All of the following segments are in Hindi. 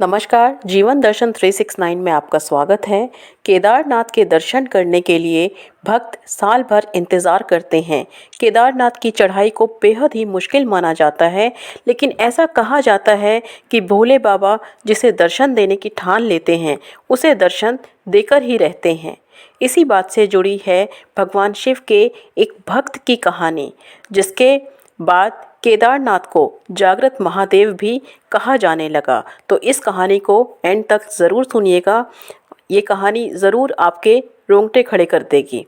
नमस्कार, जीवन दर्शन 369 में आपका स्वागत है। केदारनाथ के दर्शन करने के लिए भक्त साल भर इंतज़ार करते हैं। केदारनाथ की चढ़ाई को बेहद ही मुश्किल माना जाता है, लेकिन ऐसा कहा जाता है कि भोले बाबा जिसे दर्शन देने की ठान लेते हैं, उसे दर्शन देकर ही रहते हैं। इसी बात से जुड़ी है भगवान शिव के एक भक्त की कहानी, जिसके बाद केदारनाथ को जागृत महादेव भी कहा जाने लगा। तो इस कहानी को एंड तक ज़रूर सुनिएगा। ये कहानी ज़रूर आपके रोंगटे खड़े कर देगी।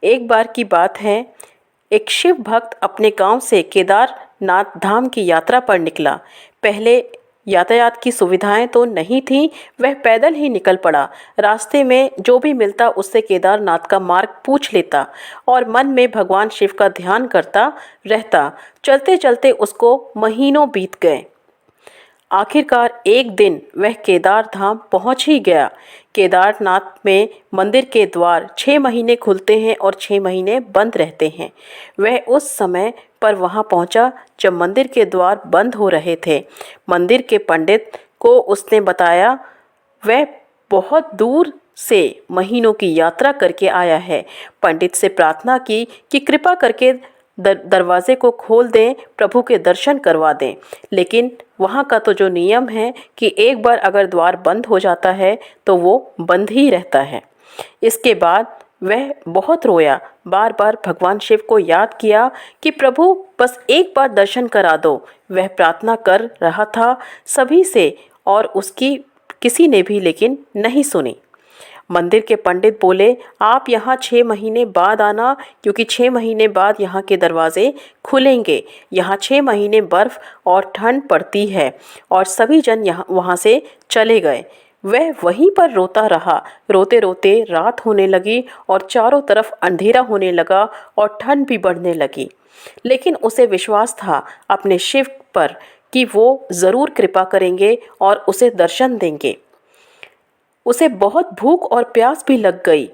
एक बार की बात है, एक शिव भक्त अपने गांव से केदारनाथ धाम की यात्रा पर निकला। पहले यातायात की सुविधाएं तो नहीं थीं, वह पैदल ही निकल पड़ा। रास्ते में जो भी मिलता उससे केदारनाथ का मार्ग पूछ लेता और मन में भगवान शिव का ध्यान करता रहता। चलते चलते उसको महीनों बीत गए। आखिरकार एक दिन वह केदार धाम पहुंच ही गया। केदारनाथ में मंदिर के द्वार 6 महीने खुलते हैं और 6 महीने बंद रहते हैं। वह उस समय पर वहां पहुंचा जब मंदिर के द्वार बंद हो रहे थे। मंदिर के पंडित को उसने बताया वह बहुत दूर से महीनों की यात्रा करके आया है। पंडित से प्रार्थना की कि कृपा करके दरवाजे को खोल दें, प्रभु के दर्शन करवा दें। लेकिन वहाँ का तो जो नियम है कि एक बार अगर द्वार बंद हो जाता है तो वो बंद ही रहता है। इसके बाद वह बहुत रोया, बार बार भगवान शिव को याद किया कि प्रभु बस एक बार दर्शन करा दो। वह प्रार्थना कर रहा था सभी से और उसकी किसी ने भी लेकिन नहीं सुनी। मंदिर के पंडित बोले, आप यहाँ 6 महीने बाद आना, क्योंकि 6 महीने बाद यहाँ के दरवाजे खुलेंगे। यहाँ 6 महीने बर्फ़ और ठंड पड़ती है। और सभी जन यहाँ वहाँ से चले गए। वह वहीं पर रोता रहा। रोते रोते रात होने लगी और चारों तरफ अंधेरा होने लगा और ठंड भी बढ़ने लगी। लेकिन उसे विश्वास था अपने शिव पर कि वो ज़रूर कृपा करेंगे और उसे दर्शन देंगे। उसे बहुत भूख और प्यास भी लग गई।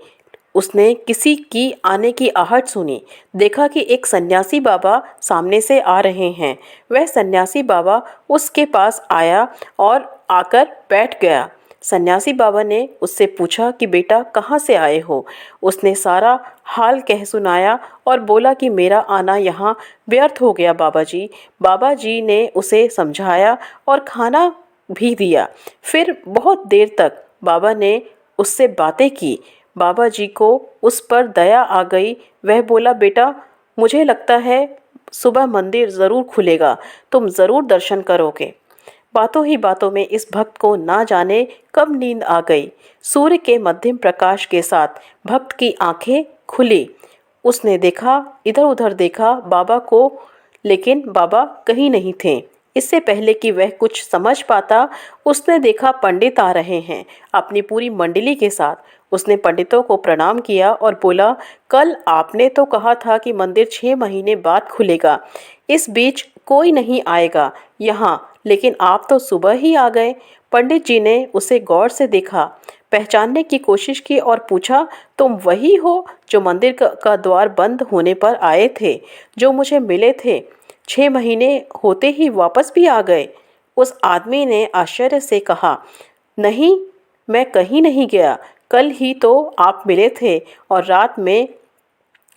उसने किसी की आने की आहट सुनी। देखा कि एक सन्यासी बाबा सामने से आ रहे हैं। वह सन्यासी बाबा उसके पास आया और आकर बैठ गया। सन्यासी बाबा ने उससे पूछा कि बेटा कहाँ से आए हो। उसने सारा हाल कह सुनाया और बोला कि मेरा आना यहाँ व्यर्थ हो गया बाबा जी। बाबा जी ने उसे समझाया और खाना भी दिया। फिर बहुत देर तक बाबा ने उससे बातें की। बाबा जी को उस पर दया आ गई। वह बोला, बेटा मुझे लगता है सुबह मंदिर ज़रूर खुलेगा, तुम ज़रूर दर्शन करोगे। बातों ही बातों में इस भक्त को ना जाने कब नींद आ गई। सूर्य के मध्यम प्रकाश के साथ भक्त की आंखें खुली। उसने देखा, इधर उधर देखा बाबा को, लेकिन बाबा कहीं नहीं थे। इससे पहले कि वह कुछ समझ पाता, उसने देखा पंडित आ रहे हैं अपनी पूरी मंडली के साथ। उसने पंडितों को प्रणाम किया और बोला, कल आपने तो कहा था कि मंदिर 6 महीने बाद खुलेगा, इस बीच कोई नहीं आएगा यहाँ, लेकिन आप तो सुबह ही आ गए। पंडित जी ने उसे गौर से देखा, पहचानने की कोशिश की और पूछा, तुम वही हो जो मंदिर का द्वार बंद होने पर आए थे, जो मुझे मिले थे? 6 महीने होते ही वापस भी आ गए। उस आदमी ने आश्चर्य से कहा, नहीं, मैं कहीं नहीं गया। कल ही तो आप मिले थे और रात में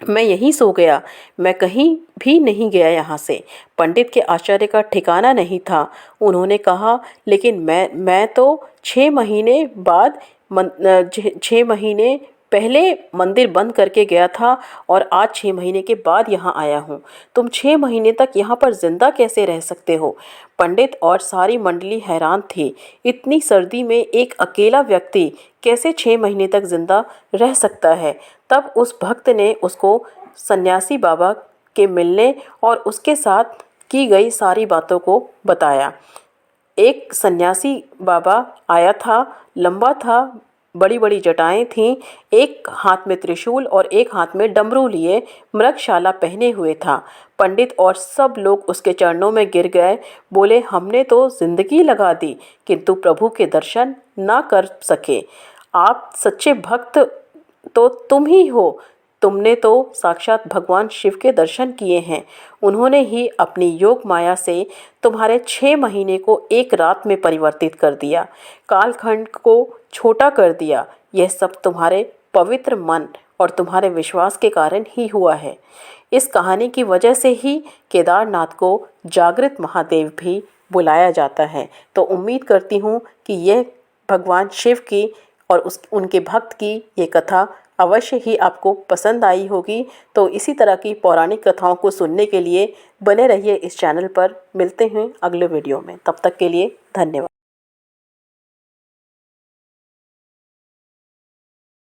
मैं यहीं सो गया। मैं कहीं भी नहीं गया यहाँ से। पंडित के आश्चर्य का ठिकाना नहीं था। उन्होंने कहा, लेकिन मैं तो 6 महीने बाद 6 महीने पहले मंदिर बंद करके गया था और आज 6 महीने के बाद यहाँ आया हूँ। तुम 6 महीने तक यहाँ पर जिंदा कैसे रह सकते हो? पंडित और सारी मंडली हैरान थी। इतनी सर्दी में एक अकेला व्यक्ति कैसे 6 महीने तक जिंदा रह सकता है? तब उस भक्त ने उसको सन्यासी बाबा के मिलने और उसके साथ की गई सारी बातों को बताया। एक सन्यासी बाबा आया था, लंबा था, बड़ी बड़ी जटाएं थीं, एक हाथ में त्रिशूल और एक हाथ में डमरू लिए मृगशाला पहने हुए था। पंडित और सब लोग उसके चरणों में गिर गए। बोले, हमने तो जिंदगी लगा दी किंतु प्रभु के दर्शन ना कर सके। आप सच्चे भक्त तो तुम ही हो तुमने तो साक्षात भगवान शिव के दर्शन किए हैं। उन्होंने ही अपनी योग माया से तुम्हारे 6 महीने को एक रात में परिवर्तित कर दिया, कालखंड को छोटा कर दिया। यह सब तुम्हारे पवित्र मन और तुम्हारे विश्वास के कारण ही हुआ है। इस कहानी की वजह से ही केदारनाथ को जागृत महादेव भी बुलाया जाता है। तो उम्मीद करती हूँ कि यह भगवान शिव की और उनके भक्त की ये कथा अवश्य ही आपको पसंद आई होगी। तो इसी तरह की पौराणिक कथाओं को सुनने के लिए बने रहिए इस चैनल पर। मिलते हैं अगले वीडियो में, तब तक के लिए धन्यवाद।